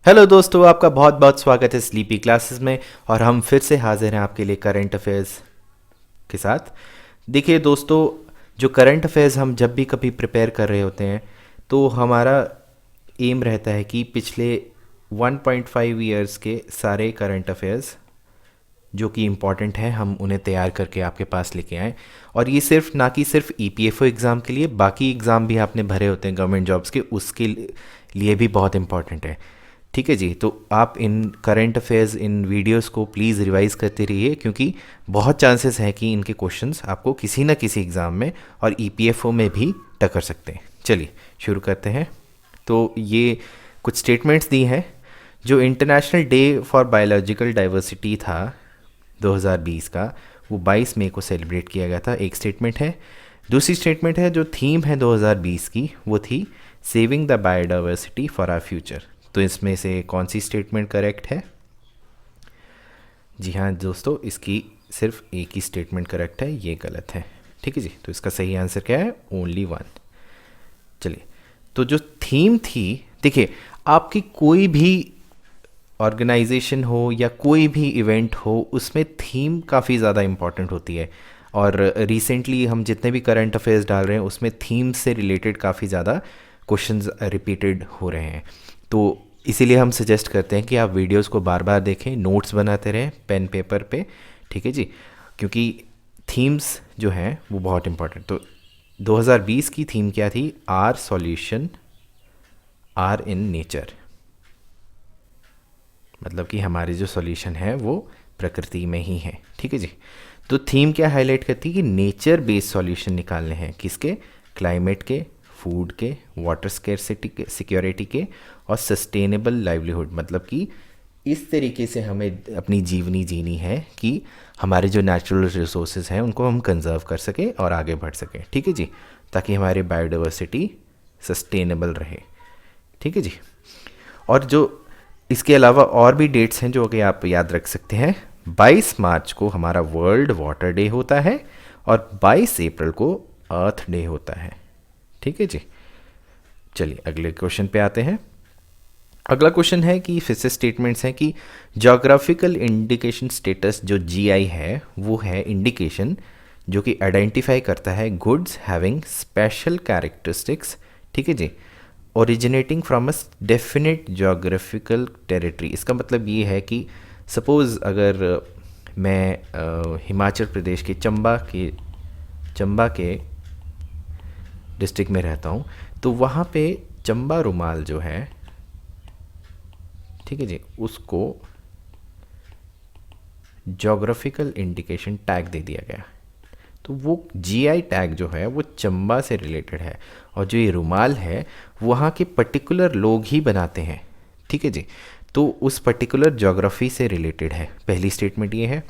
Hello दोस्तों, आपका बहुत बहुत स्वागत है स्लीपी क्लासेस में। और हम फिर से हाजिर हैं आपके लिए करंट अफेयर्स के साथ। देखिए दोस्तों, जो करंट अफेयर्स हम जब भी कभी प्रिपेयर कर रहे होते हैं तो हमारा एम रहता है कि पिछले 1.5 ईयर्स के सारे करंट अफेयर्स जो कि इम्पॉर्टेंट हैं हम उन्हें तैयार करके आपके पास लेके आएँ। और ये सिर्फ ना कि सिर्फ ईपीएफओ एग्ज़ाम के लिए, बाकी एग्ज़ाम भी आपने भरे होते हैं गवर्नमेंट जॉब्स के, उसके लिए भी बहुत इम्पॉर्टेंट है। ठीक है जी, तो आप इन करंट अफेयर्स इन वीडियोस को प्लीज़ रिवाइज करते रहिए, क्योंकि बहुत चांसेस हैं कि इनके क्वेश्चंस आपको किसी ना किसी एग्ज़ाम में और ईपीएफओ में भी टक्कर सकते हैं। चलिए शुरू करते हैं। तो ये कुछ स्टेटमेंट्स दी हैं। जो international day for biological diversity था 2020 का, वो 22 मई को सेलिब्रेट किया गया था, एक स्टेटमेंट है। दूसरी स्टेटमेंट है, जो थीम है 2020 की, वो थी saving the biodiversity for our future. तो इसमें से कौन सी स्टेटमेंट करेक्ट है? जी हाँ दोस्तों, इसकी सिर्फ एक ही स्टेटमेंट करेक्ट है, ये गलत है। ठीक है जी, तो इसका सही आंसर क्या है? Only one. चलिए, तो जो थीम थी, देखिए आपकी कोई भी ऑर्गेनाइजेशन हो या कोई भी इवेंट हो, उसमें थीम काफ़ी ज़्यादा इम्पॉर्टेंट होती है। और रिसेंटली हम जितने भी करंट अफेयर्स डाल रहे हैं उसमें थीम से रिलेटेड काफ़ी ज़्यादा क्वेश्चंस रिपीटेड हो रहे हैं। तो इसीलिए हम सजेस्ट करते हैं कि आप वीडियोस को बार बार देखें, नोट्स बनाते रहें पेन पेपर पे। ठीक है जी, क्योंकि थीम्स जो हैं वो बहुत इम्पोर्टेंट। तो 2020 की थीम क्या थी? Our solution are in nature. मतलब कि हमारे जो सॉल्यूशन है वो प्रकृति में ही है। ठीक है जी, तो थीम क्या हाईलाइट करती है कि नेचर बेस्ड सॉल्यूशन निकालने हैं। किसके? क्लाइमेट के, फूड के, वाटर स्केर्सिटी के, सिक्योरिटी के, और सस्टेनेबल लाइवलीहुड। मतलब कि इस तरीके से हमें अपनी जीवनी जीनी है कि हमारे जो नेचुरल रिसोर्सेज हैं उनको हम कंजर्व कर सकें और आगे बढ़ सकें। ठीक है जी, ताकि हमारी बायोडाइवर्सिटी सस्टेनेबल रहे। ठीक है जी, और जो इसके अलावा और भी डेट्स हैं जो कि आप याद रख सकते हैं। 22 मार्च को हमारा वर्ल्ड वाटर डे होता है और 22 अप्रैल को अर्थ डे होता है। ठीक है जी, चलिए अगले क्वेश्चन पे आते हैं। अगला क्वेश्चन है कि फिर से स्टेटमेंट्स हैं कि जोग्राफिकल इंडिकेशन स्टेटस जो जीआई है वो है इंडिकेशन जो कि आइडेंटिफाई करता है गुड्स हैविंग स्पेशल कैरेक्टरिस्टिक्स। ठीक है जी, originating from a definite geographical territory. इसका मतलब ये है कि सपोज़ अगर मैं हिमाचल प्रदेश के चंबा के डिस्ट्रिक्ट में रहता हूँ, तो वहाँ पे चंबा रुमाल जो है, ठीक है जी, उसको जोग्राफिकल इंडिकेशन टैग दे दिया गया। तो वो जीआई टैग जो है वो चंबा से रिलेटेड है, और जो ये रुमाल है वहाँ के पर्टिकुलर लोग ही बनाते हैं। ठीक है जी, तो उस पर्टिकुलर जोग्राफी से रिलेटेड है। पहली स्टेटमेंट ये है।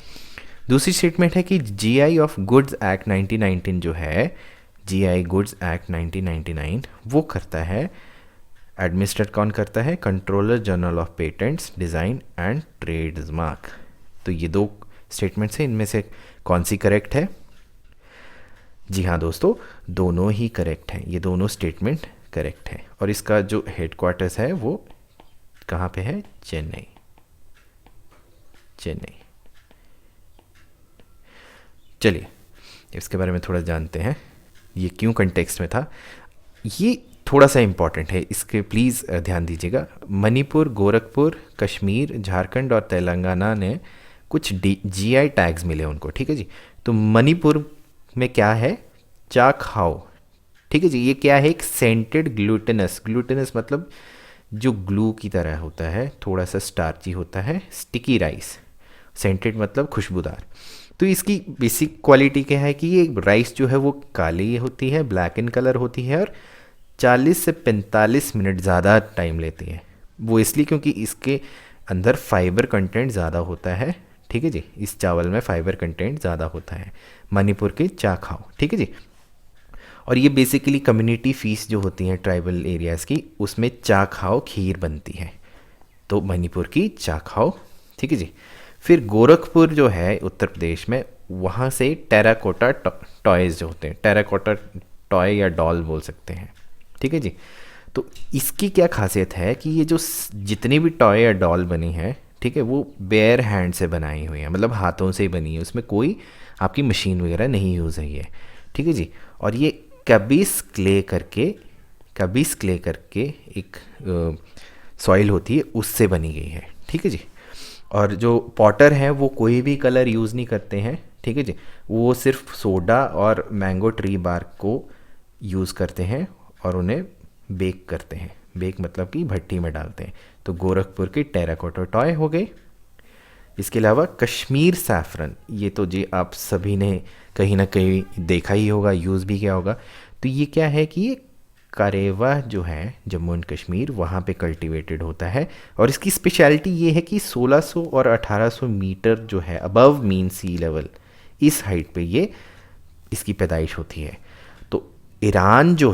दूसरी स्टेटमेंट है कि जीआई ऑफ गुड्स एक्ट 1919 जो है, जीआई गुड्स एक्ट 1999, वो करता है, एडमिनिस्ट्रेट कौन करता है? Controller general of patents, design and trademark. तो ये दो स्टेटमेंट्स हैं, इनमें से कौन सी करेक्ट है? जी हाँ दोस्तों, दोनों ही करेक्ट हैं, ये दोनों स्टेटमेंट करेक्ट हैं। और इसका जो हेडक्वार्टर्स है वो कहाँ पे है? चेन्नई। चेन्नई। चलिए इसके बारे में थोड़ा जानते हैं, ये क्यों कंटेक्स्ट में था। ये थोड़ा सा इम्पॉर्टेंट है, इसके प्लीज़ ध्यान दीजिएगा। मणिपुर, गोरखपुर, कश्मीर, झारखंड और तेलंगाना ने कुछ जीआई टैग्स मिले उनको। ठीक है जी, तो मणिपुर में क्या है? चाखाओ। ठीक है जी, ये क्या है? एक सेंटेड ग्लूटेनस, ग्लूटेनस मतलब जो ग्लू की तरह होता है, थोड़ा सा स्टार्ची होता है, स्टिकी राइस। सेंटेड मतलब खुशबूदार। तो इसकी बेसिक क्वालिटी क्या है कि ये राइस जो है वो काली होती है, ब्लैक इन कलर होती है, और 40 से 45 मिनट ज़्यादा टाइम लेती है। वो इसलिए क्योंकि इसके अंदर फाइबर कंटेंट ज़्यादा होता है। ठीक है जी, इस चावल में फाइबर कंटेंट ज़्यादा होता है, मणिपुर के चाखाओ। ठीक है जी, और ये बेसिकली कम्युनिटी फीस जो होती हैं ट्राइबल एरियाज़ की, उसमें चाखाओ खीर बनती है। तो मणिपुर की चाखाओ। ठीक है जी, फिर गोरखपुर जो है उत्तर प्रदेश में, वहाँ से टेराकोटा टॉयज़ जो होते हैं, टेराकोटा टॉय या डॉल बोल सकते हैं। ठीक है जी, तो इसकी क्या खासियत है कि ये जो जितनी भी टॉय या डॉल बनी है, ठीक है, वो बेयर हैंड से बनाई हुई है, मतलब हाथों से ही बनी है, उसमें कोई आपकी मशीन वगैरह नहीं यूज़ है ये, ठीक है जी। और ये कबिस क्ले करके एक सॉइल होती है, उससे बनी गई है, ठीक है जी। और जो पॉटर हैं वो कोई भी कलर यूज़ नहीं करते हैं, ठीक है जी। वो सिर्फ सोडा और मैंगो ट्री बार्क को यूज़ करते हैं और उन्हें बेक करते हैं। बेक मतलब कि भट्टी में डालते हैं। तो गोरखपुर के टेराकोटा टॉय हो गए। इसके अलावा कश्मीर सैफरन, ये तो जी आप सभी ने कहीं ना कहीं देखा ही होगा, यूज़ भी किया होगा। तो ये क्या है कि ये करेवा जो है जम्मू एंड कश्मीर, वहाँ पे कल्टीवेटेड होता है। और इसकी स्पेशलिटी ये है कि 1600 और 1800 मीटर जो है अबव मीन सी लेवल, इस हाइट पे ये इसकी पैदाइश होती है। तो ईरान जो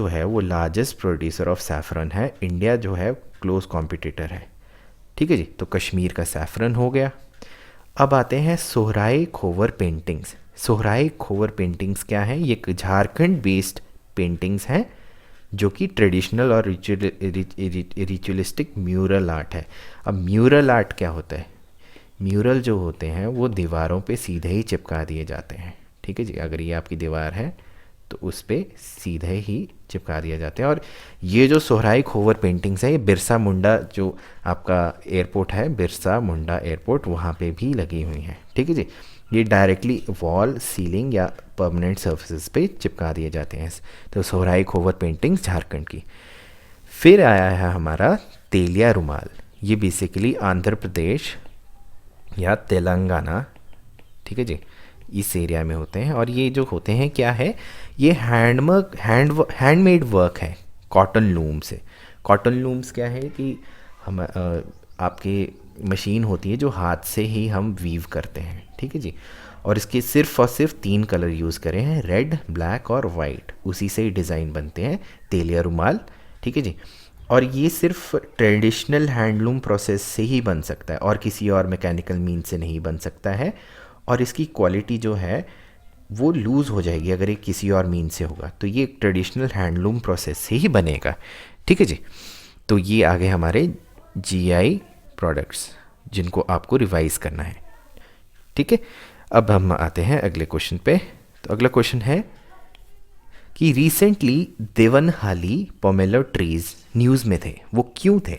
है वो लार्जेस्ट प्रोड्यूसर ऑफ सैफरन है। इंडिया जो है क्लोज कॉम्पिटिटर है, ठीक है जी। तो कश्मीर का सैफरन हो गया। अब आते हैं सोहराई खोवर पेंटिंग्स। सोहराई खोवर पेंटिंग्स क्या है? ये एक झारखंड बेस्ड पेंटिंग्स हैं जो कि ट्रेडिशनल और रिचुअलिस्टिक म्यूरल आर्ट है। अब म्यूरल आर्ट क्या होता है? म्यूरल जो होते हैं वो दीवारों पे सीधे ही चिपका दिए जाते हैं, ठीक है जी। अगर ये आपकी दीवार है तो उस पर सीधे ही चिपका दिया जाते हैं। और ये जो सोहराई खोवर पेंटिंग्स है, ये बिरसा मुंडा जो आपका एयरपोर्ट है, बिरसा मुंडा एयरपोर्ट, वहाँ पे भी लगी हुई हैं, ठीक है जी। ये डायरेक्टली वॉल, सीलिंग या परमानेंट सर्फेसिस पे चिपका दिए जाते हैं। तो सोहराई खोवर पेंटिंग्स झारखंड की। फिर आया है हमारा तेलिया रुमाल। ये बेसिकली आंध्र प्रदेश या तेलंगाना, ठीक है जी, इस एरिया में होते हैं। और ये जो होते हैं क्या है, ये हैंडमेड वर्क है कॉटन लूम से। कॉटन लूम्स क्या है कि हम आपके मशीन होती है जो हाथ से ही हम वीव करते हैं, ठीक है जी। और इसके सिर्फ और सिर्फ 3 कलर यूज़ करे हैं, रेड, ब्लैक और वाइट। उसी से ही डिज़ाइन बनते हैं तेलिया रुमाल, ठीक है जी। और ये सिर्फ ट्रेडिशनल हैंडलूम प्रोसेस से ही बन सकता है और किसी और मैकेनिकल मीन से नहीं बन सकता है। और इसकी क्वालिटी जो है वो लूज़ हो जाएगी अगर ये किसी और मीन से होगा। तो ये एक ट्रेडिशनल हैंडलूम प्रोसेस से ही बनेगा, ठीक है जी। तो ये आगे हमारे जीआई प्रोडक्ट्स जिनको आपको रिवाइज करना है, ठीक है। अब हम आते हैं अगले क्वेश्चन पे। तो अगला क्वेश्चन है कि रिसेंटली देवनहाली पोमेलो ट्रीज न्यूज़ में थे, वो क्यों थे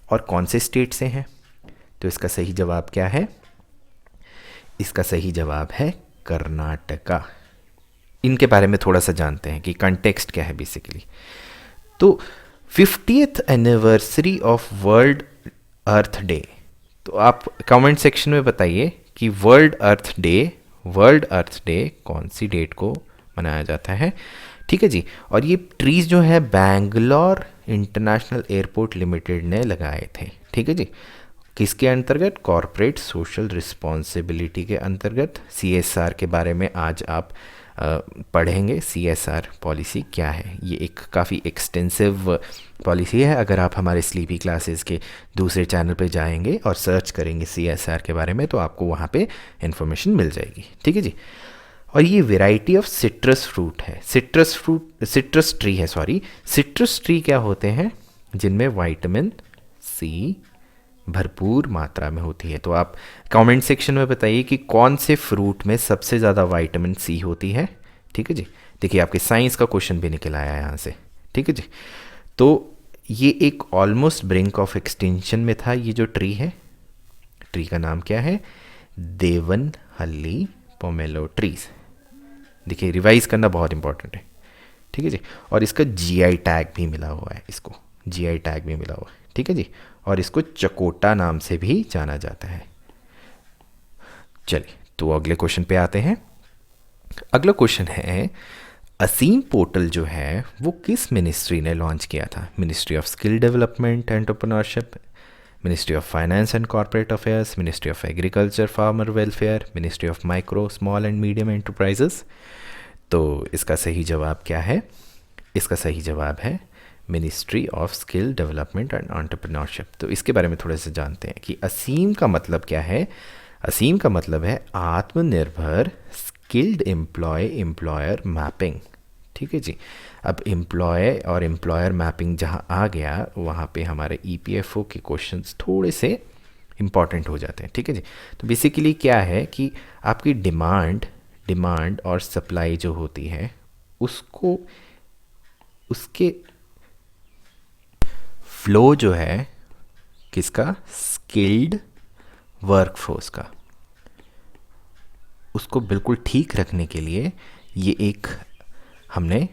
और कौन से स्टेट से हैं? तो इसका सही जवाब क्या है? इसका सही जवाब है कर्नाटका। इनके बारे में थोड़ा सा जानते हैं कि कंटेक्स्ट क्या है बेसिकली। तो 50th anniversary of world earth day. तो आप कमेंट सेक्शन में बताइए कि वर्ल्ड अर्थ डे कौन सी डेट को मनाया जाता है, ठीक है जी। और ये ट्रीज़ जो है बैंगलोर इंटरनेशनल एयरपोर्ट लिमिटेड ने लगाए थे, ठीक है जी। किसके अंतर्गत? कॉरपोरेट सोशल रिस्पॉन्सिबिलिटी के अंतर्गत। CSR के बारे में आज आप पढ़ेंगे। CSR पॉलिसी क्या है? ये एक काफ़ी एक्सटेंसिव पॉलिसी है। अगर आप हमारे स्लीपी क्लासेस के दूसरे चैनल पे जाएंगे और सर्च करेंगे CSR के बारे में तो आपको वहाँ पे इन्फॉर्मेशन मिल जाएगी, ठीक है जी। और ये वेराइटी ऑफ सिट्रस फ्रूट है। सिट्रस ट्री क्या होते हैं? जिनमें विटामिन C भरपूर मात्रा में होती है। तो आप कमेंट सेक्शन में बताइए कि कौन से फ्रूट में सबसे ज़्यादा विटामिन C होती है, ठीक है जी। देखिए आपके साइंस का क्वेश्चन भी निकल आया यहाँ से, ठीक है जी। तो ये एक ऑलमोस्ट ब्रिंक ऑफ एक्सटिंक्शन में था ये जो ट्री है। ट्री का नाम क्या है? Devanahalli pomelo trees. देखिए रिवाइज करना बहुत इंपॉर्टेंट है, ठीक है जी। और इसका GI टैग भी मिला हुआ है, इसको GI टैग भी मिला हुआ है, ठीक है जी। और इसको चकोटा नाम से भी जाना जाता है। चलिए तो अगले क्वेश्चन पे आते हैं। अगला क्वेश्चन है असीम पोर्टल जो है वो किस मिनिस्ट्री ने लॉन्च किया था? Ministry of skill development entrepreneurship, ministry of finance and corporate affairs, ministry of agriculture farmer welfare, ministry of micro small and medium enterprises. तो इसका सही जवाब क्या है? इसका सही जवाब है ministry of skill development and entrepreneurship. तो इसके बारे में थोड़ा सा जानते हैं कि असीम का मतलब क्या है। असीम का मतलब है आत्मनिर्भर स्किल्ड एम्प्लॉयर मैपिंग, ठीक है जी। अब एम्प्लॉय और एम्प्लॉयर मैपिंग जहाँ आ गया, वहाँ पे हमारे ईपीएफओ के क्वेश्चंस थोड़े से इम्पॉर्टेंट हो जाते हैं, ठीक है जी। तो बेसिकली क्या है कि आपकी डिमांड डिमांड और सप्लाई जो होती है, उसको उसके फ्लो जो है किसका, स्किल्ड वर्कफोर्स का, उसको बिल्कुल ठीक रखने के लिए ये एक हमने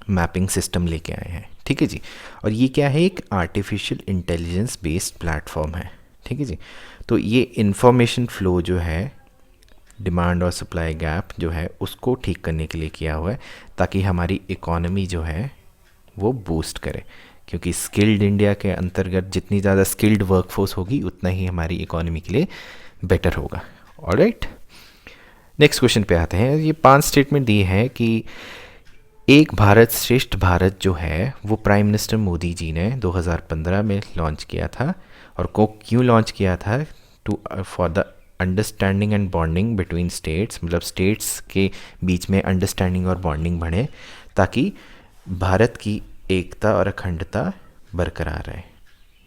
मैपिंग सिस्टम लेके आए हैं, ठीक है जी। और ये क्या है, एक आर्टिफिशियल इंटेलिजेंस बेस्ड प्लेटफॉर्म है, ठीक है जी। तो ये इंफॉर्मेशन फ्लो जो है, डिमांड और सप्लाई गैप जो है, उसको ठीक करने के लिए किया हुआ है, ताकि हमारी इकोनॉमी जो है वो बूस्ट करे। क्योंकि स्किल्ड इंडिया के अंतर्गत जितनी ज़्यादा स्किल्ड वर्कफोर्स होगी, उतना ही हमारी इकोनॉमी के लिए बेटर होगा। ऑलराइट, नेक्स्ट क्वेश्चन पे आते हैं। ये 5 स्टेटमेंट दी है कि एक भारत श्रेष्ठ भारत जो है वो प्राइम मिनिस्टर मोदी जी ने 2015 में लॉन्च किया था। और को क्यों लॉन्च किया था, to for the understanding and bonding between states, मतलब स्टेट्स के बीच में अंडरस्टैंडिंग और बॉन्डिंग बढ़े, ताकि भारत की एकता और अखंडता बरकरार रहे।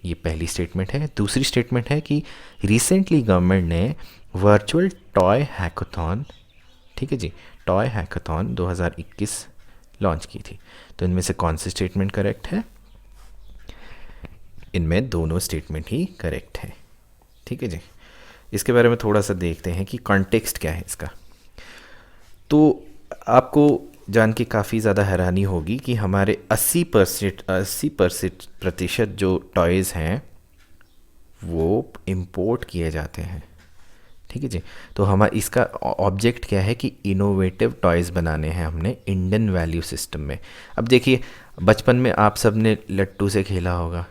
ये पहली स्टेटमेंट है। दूसरी स्टेटमेंट है कि रिसेंटली गवर्नमेंट ने वर्चुअल टॉय हैकाथॉन, ठीक है जी, टॉय हैकाथॉन 2021 लॉन्च की थी। तो इनमें से कौन सी स्टेटमेंट करेक्ट है? इनमें दोनों स्टेटमेंट ही करेक्ट है, ठीक है जी। इसके बारे में थोड़ा सा देखते हैं कि कॉन्टेक्स्ट क्या है इसका। तो आपको जान के काफ़ी ज़्यादा हैरानी होगी कि हमारे 80% जो टॉयज़ हैं वो इंपोर्ट किए जाते हैं, ठीक है जी। तो हमारा इसका ऑब्जेक्ट क्या है कि इनोवेटिव टॉयज़ बनाने हैं हमने इंडियन वैल्यू सिस्टम में। अब देखिए, बचपन में आप सब ने लट्टू से खेला होगा,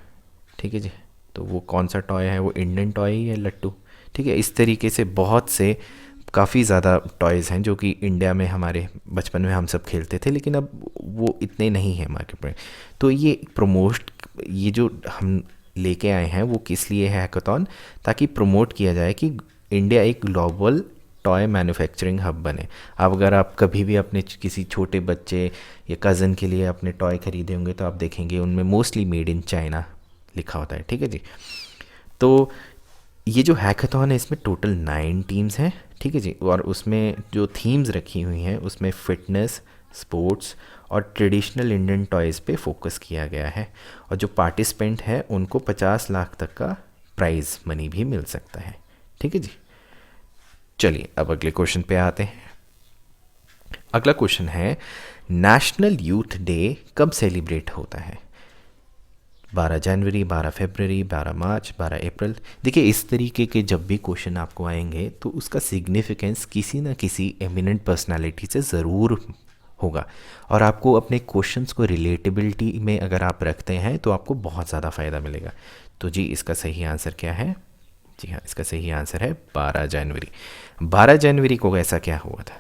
ठीक है जी। तो वो कौन सा टॉय है, वो इंडियन टॉय ही है, लट्टू, ठीक है। इस तरीके से बहुत से काफ़ी ज़्यादा टॉयज़ हैं जो कि इंडिया में हमारे बचपन में हम सब खेलते थे, लेकिन अब वो इतने नहीं हैं मार्केट में। तो ये जो हम लेके आए हैं वो किस लिए है हैकाथॉन, ताकि प्रमोट किया जाए कि इंडिया एक ग्लोबल टॉय मैन्युफैक्चरिंग हब बने। अब अगर आप कभी भी अपने किसी छोटे बच्चे या कज़न के लिए अपने टॉय खरीदे होंगे, तो आप देखेंगे उनमें मोस्टली मेड इन चाइना लिखा होता है, ठीक है जी। तो ये जो हैकाथॉन है, इसमें टोटल 9 टीम्स हैं, ठीक है जी। और उसमें जो थीम्स रखी हुई हैं, उसमें फिटनेस, स्पोर्ट्स और ट्रेडिशनल इंडियन टॉयज़ पे फोकस किया गया है। और जो पार्टिसिपेंट हैं उनको 50 लाख तक का प्राइज़ मनी भी मिल सकता है, ठीक है जी। चलिए अब अगले क्वेश्चन पे आते हैं। अगला क्वेश्चन है, नेशनल यूथ डे कब सेलिब्रेट होता है? 12 जनवरी, 12 फरवरी, 12 मार्च, 12 अप्रैल। देखिए, इस तरीके के जब भी क्वेश्चन आपको आएंगे तो उसका सिग्निफिकेंस किसी न किसी एमिनेंट पर्सनालिटी से ज़रूर होगा। और आपको अपने क्वेश्चंस को रिलेटेबिलिटी में अगर आप रखते हैं तो आपको बहुत ज़्यादा फ़ायदा मिलेगा। तो जी, इसका सही आंसर क्या है? जी हाँ, इसका सही आंसर है 12 जनवरी। 12 जनवरी को ऐसा क्या हुआ था?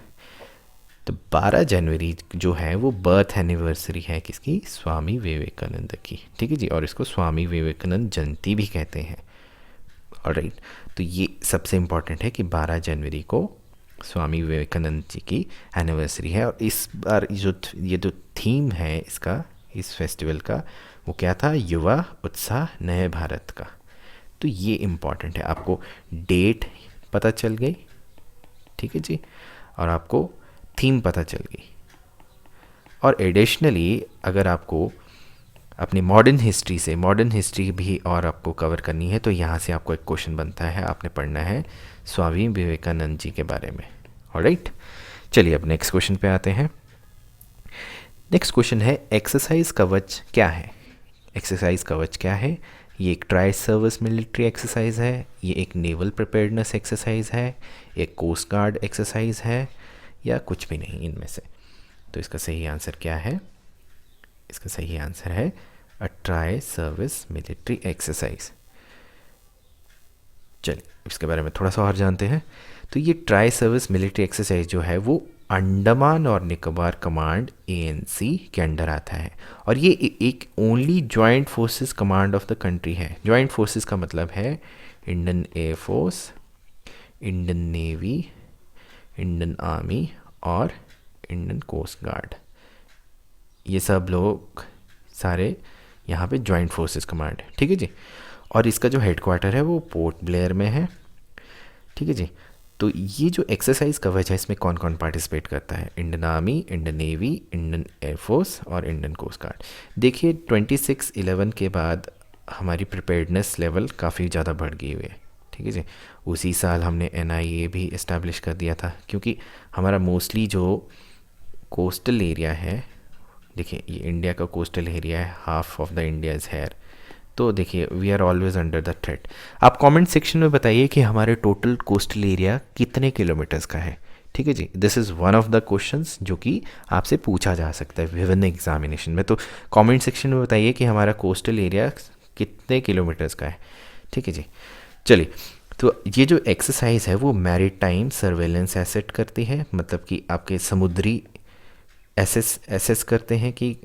तो 12 जनवरी जो है वो बर्थ एनिवर्सरी है किसकी? स्वामी विवेकानंद की, ठीक है जी। और इसको स्वामी विवेकानंद जयंती भी कहते हैं। ऑलराइट, तो ये सबसे इम्पॉर्टेंट है कि 12 जनवरी को स्वामी विवेकानंद जी की एनिवर्सरी है। और इस बार ये जो थीम है इसका, इस फेस्टिवल का, वो क्या था? युवा उत्साह नए भारत का। तो ये इम्पॉर्टेंट है। आपको डेट पता चल गई, ठीक है जी, और आपको थीम पता चल गई। और एडिशनली अगर आपको अपनी मॉडर्न हिस्ट्री भी और आपको कवर करनी है, तो यहाँ से आपको एक क्वेश्चन बनता है, आपने पढ़ना है स्वामी विवेकानंद जी के बारे में। ऑलराइट, चलिए अब नेक्स्ट क्वेश्चन पे आते हैं। नेक्स्ट क्वेश्चन है, एक्सरसाइज कवच क्या है? एक्सरसाइज कवच क्या है? ये एक ट्राई सर्विस मिलिट्री एक्सरसाइज है, ये एक नेवल प्रिपेयर्डनेस एक्सरसाइज है, एक कोस्ट गार्ड एक्सरसाइज है, या कुछ भी नहीं इनमें से। तो इसका सही आंसर क्या है? इसका सही आंसर है a tri service military exercise. चलिए इसके बारे में थोड़ा सा और जानते हैं। तो ये ट्राई सर्विस मिलिट्री एक्सरसाइज जो है वो अंडमान और निकोबार कमांड ANC के अंडर आता है। और ये एक only joint forces command of the country है। जॉइंट फोर्सेस का मतलब है Indian air force, Indian navy, Indian army और इंडियन कोस्ट गार्ड। ये सब लोग सारे यहाँ पे जॉइंट फोर्सेस कमांड है, ठीक है जी। और इसका जो हेडक्वार्टर है वो पोर्ट ब्लेयर में है, ठीक है जी। तो ये जो एक्सरसाइज कवच है इसमें कौन कौन पार्टिसिपेट करता है? Indian army, Indian navy, Indian air force और इंडियन कोस्ट गार्ड। देखिए 26/11 के बाद हमारी प्रिपेयर्डनेस लेवल काफ़ी ज़्यादा बढ़ गई हुई है, ठीक है जी। उसी साल हमने NIA भी इस्टेब्लिश कर दिया था, क्योंकि हमारा मोस्टली जो कोस्टल एरिया है, देखिए ये इंडिया का कोस्टल एरिया है, half of the India is here. तो देखिए we are always under the threat. आप कमेंट सेक्शन में बताइए कि हमारे टोटल कोस्टल एरिया कितने किलोमीटर्स का है, ठीक है जी। This is one of the questions जो कि आपसे पूछा जा सकता है विभिन्न एग्जामिनेशन में। तो कमेंट सेक्शन में बताइए कि हमारा कोस्टल एरिया कितने किलोमीटर्स का है, ठीक है जी। चलिए, तो ये जो एक्सरसाइज है वो मैरीटाइम सर्वेलेंस एसेट करती है, मतलब कि आपके समुद्री एसेस करते हैं कि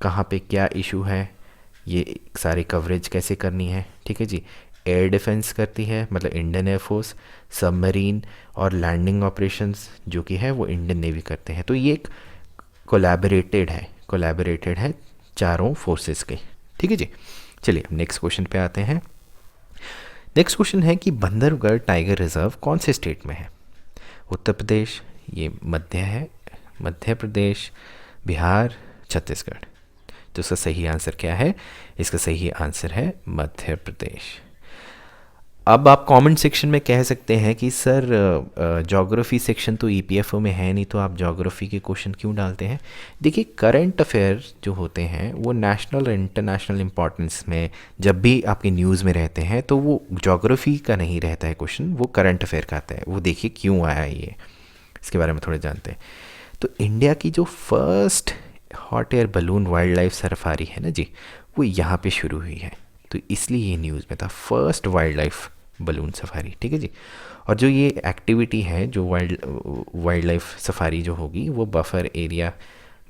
कहाँ पे क्या इशू है, ये सारी कवरेज कैसे करनी है, ठीक है जी। एयर डिफेंस करती है, मतलब इंडियन एयरफोर्स, सबमरीन और लैंडिंग ऑपरेशंस जो कि है वो इंडियन नेवी करते हैं। तो ये एक कोलैबोरेटेड है चारों फोर्सेस के, ठीक है जी। चलिए नेक्स्ट क्वेश्चन पे आते हैं। नेक्स्ट क्वेश्चन है कि बंदरगढ़ टाइगर रिजर्व कौन से स्टेट में है? उत्तर प्रदेश, ये मध्य प्रदेश, बिहार, छत्तीसगढ़। तो इसका सही आंसर क्या है? इसका सही आंसर है मध्य प्रदेश। अब आप कमेंट सेक्शन में कह सकते हैं कि सर ज्योग्राफी सेक्शन तो EPFO में है नहीं, तो आप ज्योग्राफी के क्वेश्चन क्यों डालते हैं? देखिए करंट अफेयर जो होते हैं वो नेशनल और इंटरनेशनल इम्पोर्टेंस में जब भी आपके न्यूज़ में रहते हैं तो वो ज्योग्राफी का नहीं रहता है क्वेश्चन, वो करंट अफेयर का आता है। वो देखिए क्यों आया है ये, इसके बारे में थोड़े जानते हैं। तो इंडिया की जो first hot air balloon wild life safari है ना जी, वो यहाँ पे शुरू हुई है, तो इसलिए ये न्यूज़ में था, first wild life balloon safari, ठीक है जी। और जो ये एक्टिविटी है, जो वाइल्ड लाइफ सफारी जो होगी वो बफर एरिया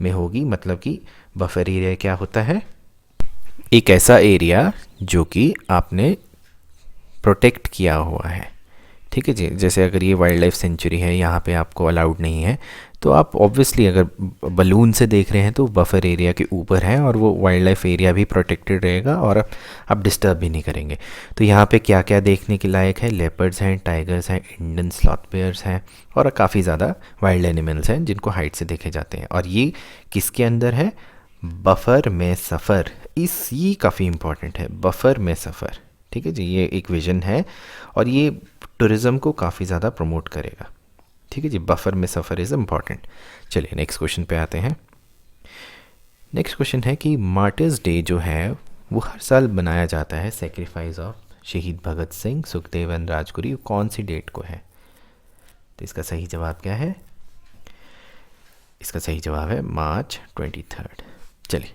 में होगी। मतलब कि बफर एरिया क्या होता है? एक ऐसा एरिया जो कि आपने प्रोटेक्ट किया हुआ है, ठीक है जी। जैसे अगर ये वाइल्ड लाइफ सेंचुरी है, यहाँ पे आपको अलाउड नहीं है, तो आप ऑब्वियसली अगर बलून से देख रहे हैं तो बफर एरिया के ऊपर है और वो वाइल्ड लाइफ एरिया भी प्रोटेक्टेड रहेगा और आप डिस्टर्ब भी नहीं करेंगे। तो यहाँ पे क्या क्या देखने के लायक है? लेपर्ड्स हैं, टाइगर्स हैं, इंडियन स्लॉथ बेयर्स हैं और काफ़ी ज़्यादा वाइल्ड एनिमल्स हैं जिनको हाइट से देखे जाते हैं। और ये किसके अंदर है? बफर में सफ़र। ये काफ़ी इंपॉर्टेंट है, बफर में सफ़र, ठीक है जी। ये एक विज़न है और ये टूरिज़्म को काफ़ी ज़्यादा प्रमोट करेगा, ठीक है जी। बफर में सफ़र इज़ इम्पॉर्टेंट। चलिए नेक्स्ट क्वेश्चन पे आते हैं। नेक्स्ट क्वेश्चन है कि मार्टर्स डे जो है वो हर साल बनाया जाता है, सेक्रीफाइस ऑफ शहीद भगत सिंह, सुखदेव एंड राजगुरु, कौन सी डेट को है? तो इसका सही जवाब क्या है? इसका सही जवाब है March 23। चलिए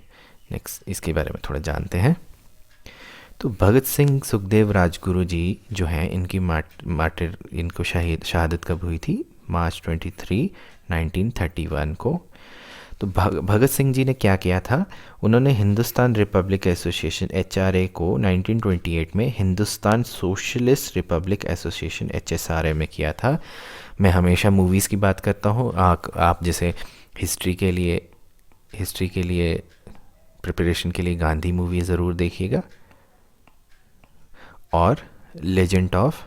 नेक्स्ट इसके बारे में थोड़ा जानते हैं। तो भगत सिंह, सुखदेव, राजगुरु जी जो हैं इनकी इनको शहादत कब हुई थी? March 23, 1931 को। तो भगत सिंह जी ने क्या किया था? उन्होंने हिंदुस्तान रिपब्लिक एसोसिएशन HRA को 1928 में Hindustan socialist Republic association HSRA में किया था। मैं हमेशा मूवीज़ की बात करता हूँ, आप जैसे हिस्ट्री के लिए प्रिपरेशन के लिए गांधी मूवी ज़रूर देखिएगा और लेजेंड ऑफ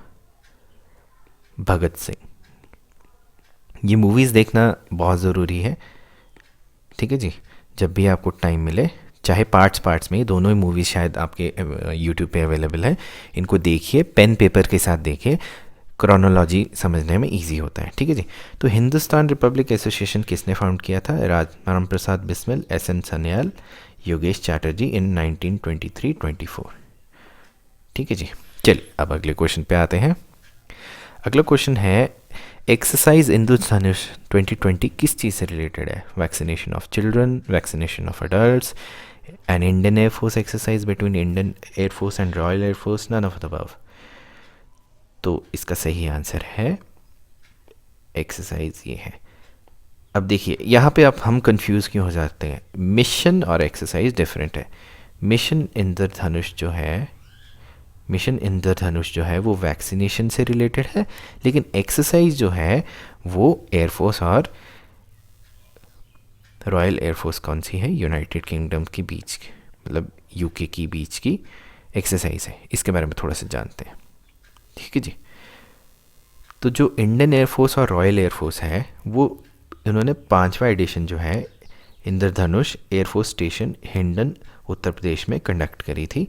भगत सिंह, ये मूवीज़ देखना बहुत ज़रूरी है, ठीक है जी। जब भी आपको टाइम मिले, चाहे पार्ट्स में, दोनों ही मूवीज़ शायद आपके यूट्यूब पे अवेलेबल है, इनको देखिए, पेन पेपर के साथ देखिए, क्रोनोलॉजी समझने में इजी होता है, ठीक है जी। तो हिंदुस्तान रिपब्लिक एसोसिएशन किसने फाउंड किया था? राम प्रसाद बिस्मिल, SN सन्याल, योगेश चैटर्जी इन 1923-24, ठीक है जी। चलिए अब अगले क्वेश्चन पे आते हैं। अगला क्वेश्चन है एक्सरसाइज इंद्रधनुष 2020 किस चीज़ से रिलेटेड है? Vaccination of children, vaccination of adults, an Indian air force exercise between Indian air force and royal air force, none of the above. तो इसका सही आंसर है एक्सरसाइज ये है। अब देखिए यहाँ पे आप हम कंफ्यूज क्यों हो जाते हैं? मिशन और एक्सरसाइज डिफरेंट है। मिशन इंद्रधनुष जो है वो वैक्सीनेशन से रिलेटेड है, लेकिन एक्सरसाइज जो है वो एयरफोर्स और रॉयल एयरफोर्स कौन सी है? यूनाइटेड किंगडम के बीच की, मतलब यूके की बीच की एक्सरसाइज है। इसके बारे में थोड़ा सा जानते हैं, ठीक है जी। तो जो इंडियन एयरफोर्स और रॉयल एयरफोर्स है, वो इन्होंने 5वां एडिशन जो है इंद्रधनुष एयरफोर्स स्टेशन हिंडन उत्तर प्रदेश में कंडक्ट करी थी,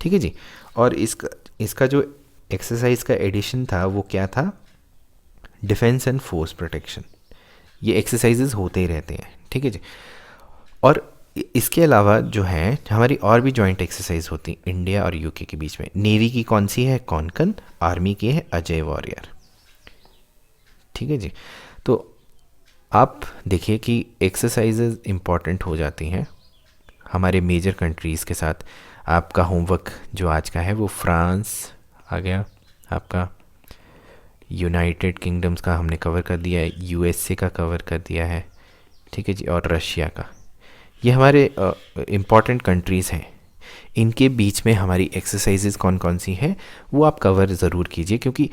ठीक है जी। और इसका जो एक्सरसाइज का एडिशन था वो क्या था? Defence and force protection. ये एक्सरसाइजेज होते ही रहते हैं, ठीक है जी। और इसके अलावा जो है हमारी और भी जॉइंट एक्सरसाइज होती हैं इंडिया और यूके के बीच में। नेवी की कौन सी है? कॉन्कन। आर्मी की है अजय वॉरियर, ठीक है जी। तो आप देखिए कि एक्सरसाइजेज इम्पॉर्टेंट हो जाती हैं हमारे मेजर कंट्रीज़ के साथ। आपका होमवर्क जो आज का है वो फ्रांस आ गया, आपका यूनाइटेड किंगडम्स का हमने कवर कर दिया है, यूएसए का कवर कर दिया है, ठीक है जी, और रशिया का। ये हमारे इम्पॉर्टेंट कंट्रीज़ हैं। इनके बीच में हमारी एक्सरसाइजेज कौन कौन सी हैं वो आप कवर ज़रूर कीजिए, क्योंकि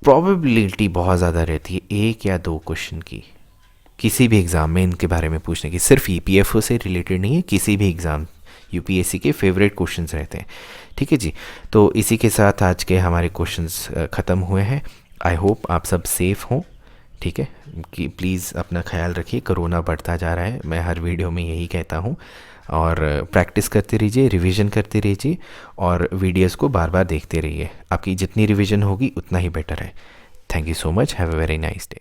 प्रोबेबिलिटी बहुत ज़्यादा रहती है 1 या 2 क्वेश्चन की किसी भी एग्ज़ाम में इनके बारे में पूछने की। सिर्फ ईपीएफओ से रिलेटेड नहीं है, किसी भी एग्ज़ाम यूपीएससी के फेवरेट क्वेश्चंस रहते हैं, ठीक है जी। तो इसी के साथ आज के हमारे क्वेश्चंस ख़त्म हुए हैं। आई होप आप सब सेफ़ हों, ठीक है। कि प्लीज़ अपना ख्याल रखिए, कोरोना बढ़ता जा रहा है, मैं हर वीडियो में यही कहता हूँ। और प्रैक्टिस करते रहिए, रिवीजन करते रहिए, और वीडियोस को बार बार देखते रहिए। आपकी जितनी रिवीजन होगी उतना ही बेटर है। Thank you so much, have a very nice day.